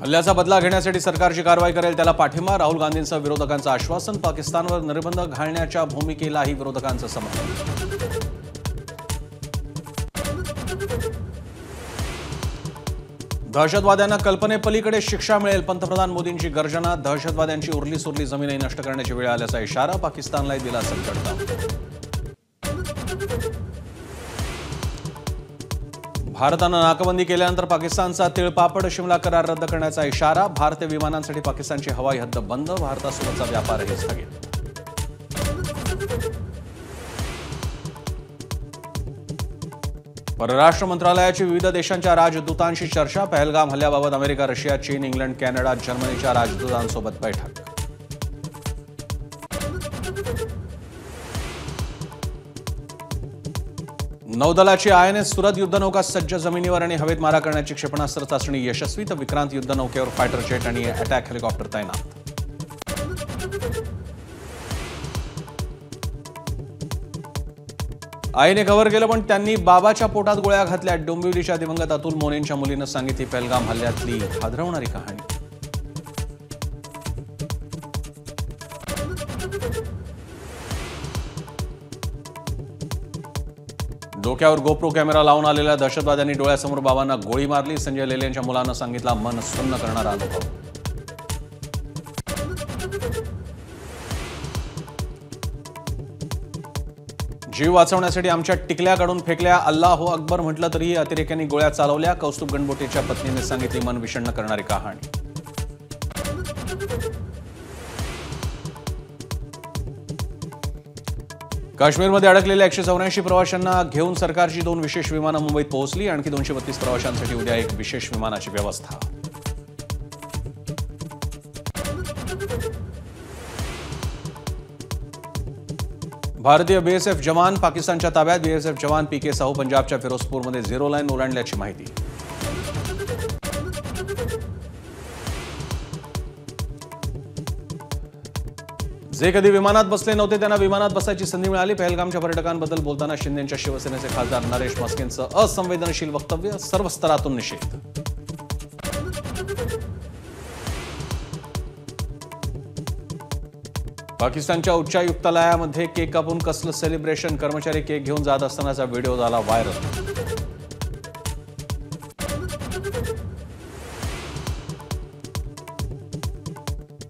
हल्ल्याचा बदला घेण्यासाठी सरकारची कारवाई करेल त्याला पाठिंबा, राहुल गांधींचं विरोधकांचं आश्वासन, पाकिस्तानवर निर्बंध घालण्याच्या भूमिकेलाही विरोधकांचं समर्थन. दहशतवाद्यांना कल्पनेपलीकडे शिक्षा मिळेल, पंतप्रधान मोदींची गर्जना. दहशतवाद्यांची उरली सुरली जमीनही नष्ट करण्याची वेळ आल्याचा इशारा, पाकिस्तानलाही दिला संकटचा. भारतानं नाकाबंदी केल्यानंतर पाकिस्तानचा तिळपापड शिमला करार रद्द करण्याचा इशारा, भारतीय विमानांसाठी पाकिस्तानची हवाई हद्द बंद, भारतासोबतचा व्यापारही स्थगित. परराष्ट्र मंत्रालयाची विविध देशांच्या राजदूतांशी चर्चा, पहलगाम हल्ल्याबाबत अमेरिका, रशिया, चीन, इंग्लंड, कॅनडा, जर्मनीच्या राजदूतांसोबत बैठक. नौदलाची INS सुरत युद्धनौका सज्ज, जमिनीवर आणि हवेत मारा करण्याची क्षेपणास्त्र चाचणी यशस्वी, तर विक्रांत युद्धनौकेवर फायटर जेट आणि अटॅक हेलिकॉप्टर तैनात. आईने कव्हर केलं पण त्यांनी बाबाच्या पोटात गोळ्या घातल्या, डोंबिवलीच्या दिवंगत अतुल मोनेंच्या मुलीनं सांगितली पहलगाम हल्ल्यातली हादरवणारी कहाणी. डोक्यावर गोप्रो कॅमेरा लावून आलेल्या दहशतवाद्यांनी डोळ्यासमोर बाबांना गोळी मारली, संजय लेले यांच्या मुलानं सांगितला मन सुन्न करणारा अनुभव. जीव वाचवण्यासाठी आमच्या टिकल्या काढून फेकल्या, अल्लाहू अकबर म्हटलं तरीही अतिरेक्यांनी गोळ्या चालवल्या, कौस्तुभ गणबोटेच्या पत्नीने सांगितली मन विषण्ण करणारी कहाणी. काश्मीरमध्ये अडकलेल्या 184 प्रवाशांना घेऊन सरकारची 2 विशेष विमानं मुंबईत पोहोचली, आणखी 232 प्रवाशांसाठी उद्या एक विशेष विमानाची व्यवस्था. भारतीय BSF जवान पाकिस्तानच्या ताब्यात, BSF जवान PK साहू पंजाबच्या फिरोजपूरमध्ये झिरो लाईन ओलांडल्याची माहिती. जे कधी विमानात बसले नव्हते त्यांना विमानात बसायची संधी मिळाली, पहलगामच्या पर्यटकांबद्दल बोलताना शिंदेंच्या शिवसेनेचे खासदार नरेश मस्केंचं असंवेदनशील वक्तव्य, सर्व स्तरातून निषेध. पाकिस्तानच्या उच्चायुक्तालयामध्ये केक कापून कसलं सेलिब्रेशन, कर्मचारी केक घेऊन जात असतानाचा व्हिडिओ झाला व्हायरल.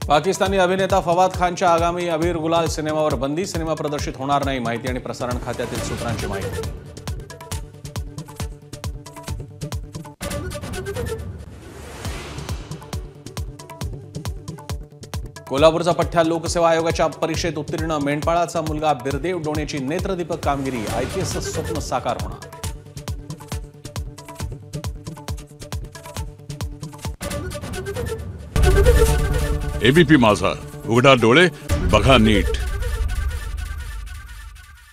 पाकिस्तानी अभिनेता फवाद खानच्या आगामी अबीर गुलाल सिनेमावर बंदी, सिनेमा प्रदर्शित होणार नाही, माहिती आणि प्रसारण खात्यातील सूत्रांची माहिती. कोल्हापूरचा पठ्ठ्या लोकसेवा आयोगाच्या परीक्षेत उत्तीर्ण, मेंढपाळाचा मुलगा बिरदेव डोणेची नेत्रदीपक कामगिरी, IPS स्वप्न साकार होणार. ABP माझा, उघडा डोळे बघा नीट.